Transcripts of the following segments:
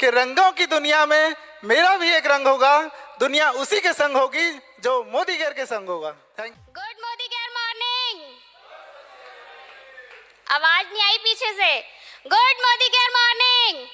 कि रंगों की दुनिया में मेरा भी एक रंग होगा, दुनिया उसी के संग होगी जो मोदी केयर के संग होगा। Thank you. Good Modi care morning. आवाज नहीं आई पीछे से। Good Modi care morning.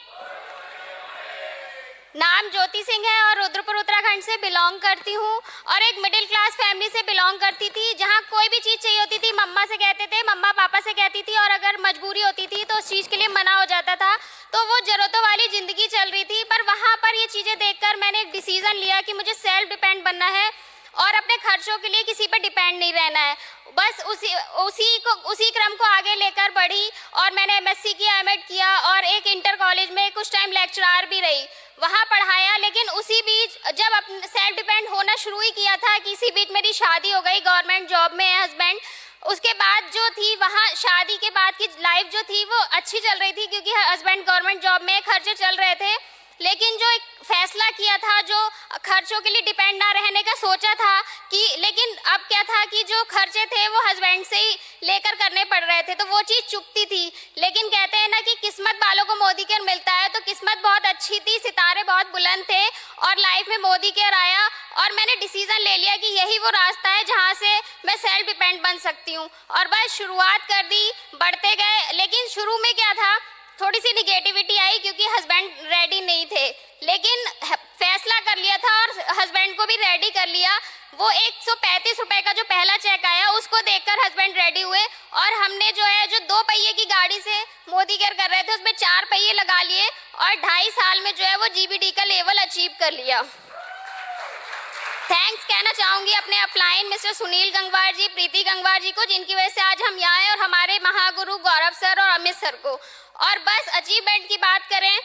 नाम ज्योति सिंह है और रुद्रपुर उत्तराखंड से बिलोंग करती हूँ और एक मिडिल क्लास फैमिली से बिलोंग करती थी, जहाँ कोई भी चीज़ चाहिए होती थी मम्मा से कहते थे, मम्मा पापा से कहती थी, और अगर मजबूरी होती थी तो उस चीज़ के लिए मना हो जाता था। तो वो जरूरतों वाली ज़िंदगी चल रही थी। पर वहाँ पर ये चीज़ें देखकर मैंने एक डिसीज़न लिया कि मुझे सेल्फ डिपेंड बनना है और अपने खर्चों के लिए किसी पर डिपेंड नहीं रहना है। बस उसी क्रम को आगे लेकर बढ़ी और मैंने एमएससी किया, एमएड किया और एक इंटर कॉलेज में कुछ टाइम लेक्चरार भी रही, वहाँ पढ़ाया। लेकिन उसी बीच जब अपने सेल्फ डिपेंड होना शुरू ही किया था कि इसी बीच मेरी शादी हो गई, गवर्नमेंट जॉब में है हस्बैंड। उसके बाद जो थी वहाँ शादी के बाद की लाइफ जो थी वो अच्छी चल रही थी क्योंकि हस्बैंड गवर्नमेंट जॉब में, खर्चे चल रहे थे। लेकिन जो एक फैसला किया था, जो खर्चों के लिए डिपेंड ना रहने का सोचा था कि, लेकिन अब क्या था कि जो खर्चे थे वो हस्बैंड से ही लेकर करने पड़ रहे थे, तो वो चीज़ चुभती थी। लेकिन कहते हैं ना कि किस्मत वालों को मोदी केयर मिलता है, तो किस्मत बहुत अच्छी थी, सितारे बहुत बुलंद थे और लाइफ में मोदी केयर आया और मैंने डिसीजन ले लिया कि यही वो रास्ता है जहाँ से मैं सेल्फ डिपेंड बन सकती हूँ। और बस शुरुआत कर दी, बढ़ते गए। लेकिन शुरू में क्या था, थोड़ी सी निगेटिविटी आई क्योंकि हस्बैंड रेडी नहीं थे, लेकिन फैसला कर लिया था और हस्बैंड को भी रेडी कर लिया। वो 135 रुपए का जो पहला चेक आया उसको देखकर हस्बैंड रेडी हुए और हमने जो है, जो 2 पहिए की गाड़ी से मोदी केयर कर रहे थे उसमें 4 पहिए लगा लिए और 2.5 साल में जो है वो जीबीडी का लेवल अचीव कर लिया। थैंक्स कहना चाहूंगी अपने अपलाइन मिस्टर सुनील गंगवार जी, प्रीति गंगवार जी को, जिनकी वजह से आज हम यहाँ हैं, और हमारे महागुरु गौरव सर और अमित सर को। और बस अचीवमेंट की बात करें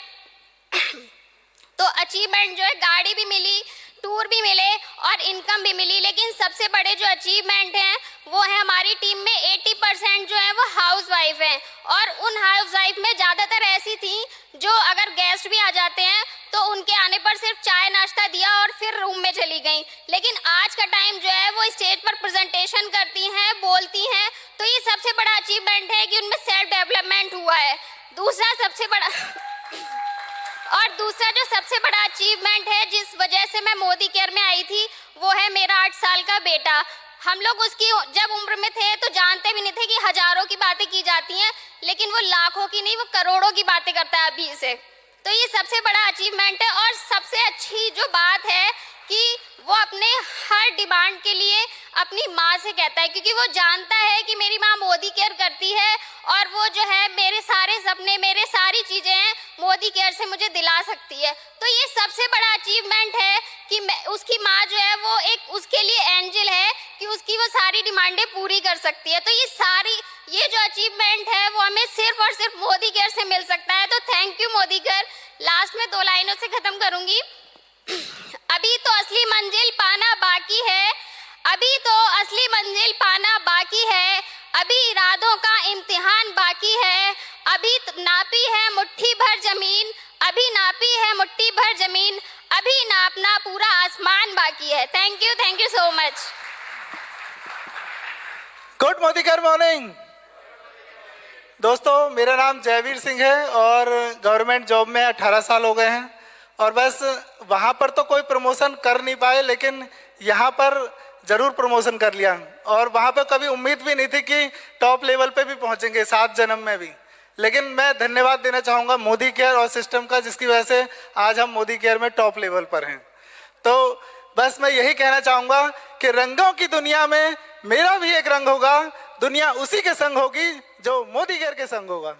तो अचीवमेंट जो है, गाड़ी भी मिली, टूर भी मिले और इनकम भी मिली। लेकिन सबसे बड़े जो अचीवमेंट हैं वो है हमारी टीम में 80% जो है वो हाउस वाइफ हैं और उन हाउस वाइफ में ज़्यादातर ऐसी थी जो अगर गेस्ट भी आ जाते हैं तो उनके आने पर सिर्फ चाय नाश्ता दिया और फिर रूम में चली गई। लेकिन आज का टाइम जो है वो स्टेज पर प्रेजेंटेशन करती हैं, बोलती हैं, तो ये सबसे बड़ा अचीवमेंट है कि उनमें सेल्फ डेवलपमेंट हुआ है। दूसरा जो सबसे बड़ा अचीवमेंट है जिस वजह से मैं मोदी केयर में आई थी वो है मेरा 8 साल का बेटा। हम लोग उसकी जब उम्र में थे तो जानते भी नहीं थे कि हजारों की बातें की जाती हैं, लेकिन वो लाखों की नहीं, वो करोड़ों की बातें करता है अभी से। तो ये सबसे बड़ा अचीवमेंट है। और सबसे अच्छी जो बात है कि वो अपने हर डिमांड के लिए अपनी माँ से कहता है, क्योंकि वो जानता है कि मेरी माँ मोदी केयर करती है और वो जो है मेरे सारे सपने, मेरे सारी चीज़ें हैं मोदी केयर से मुझे दिला सकती है। तो ये सबसे बड़ा अचीवमेंट है कि उसकी माँ जो है वो एक उसके लिए एंजल है कि उसकी वो सारी डिमांडें पूरी कर सकती है। तो ये जो अचीवमेंट है वो हमें सिर्फ और सिर्फ मोदी केयर से मिल सकता है। तो thank you Modi care. Last में 2 लाइनों से ख़त्म करूँगी। अभी तो असली मंजिल पाना बाकी है, अभी तो असली मंजिल पाना बाकी है, अभी इरादों का इम्तिहान बाकी है, अभी नापी है मुट्ठी भर जमीन, अभी नापी है मुट्ठी भर जमीन, अभी नापना पूरा आसमान बाकी है। Thank you so much. Good Modi care morning. दोस्तों, मेरा नाम जयवीर सिंह है और गवर्नमेंट जॉब में 18 साल हो गए हैं और बस वहाँ पर तो कोई प्रमोशन कर नहीं पाए, लेकिन यहाँ पर ज़रूर प्रमोशन कर लिया। और वहाँ पे कभी उम्मीद भी नहीं थी कि टॉप लेवल पे भी पहुँचेंगे 7 जन्म में भी। लेकिन मैं धन्यवाद देना चाहूँगा मोदी केयर और सिस्टम का, जिसकी वजह से आज हम मोदी केयर में टॉप लेवल पर हैं। तो बस मैं यही कहना चाहूँगा कि रंगों की दुनिया में मेरा भी एक रंग होगा, दुनिया उसी के संग होगी जो मोदी केयर के संग होगा।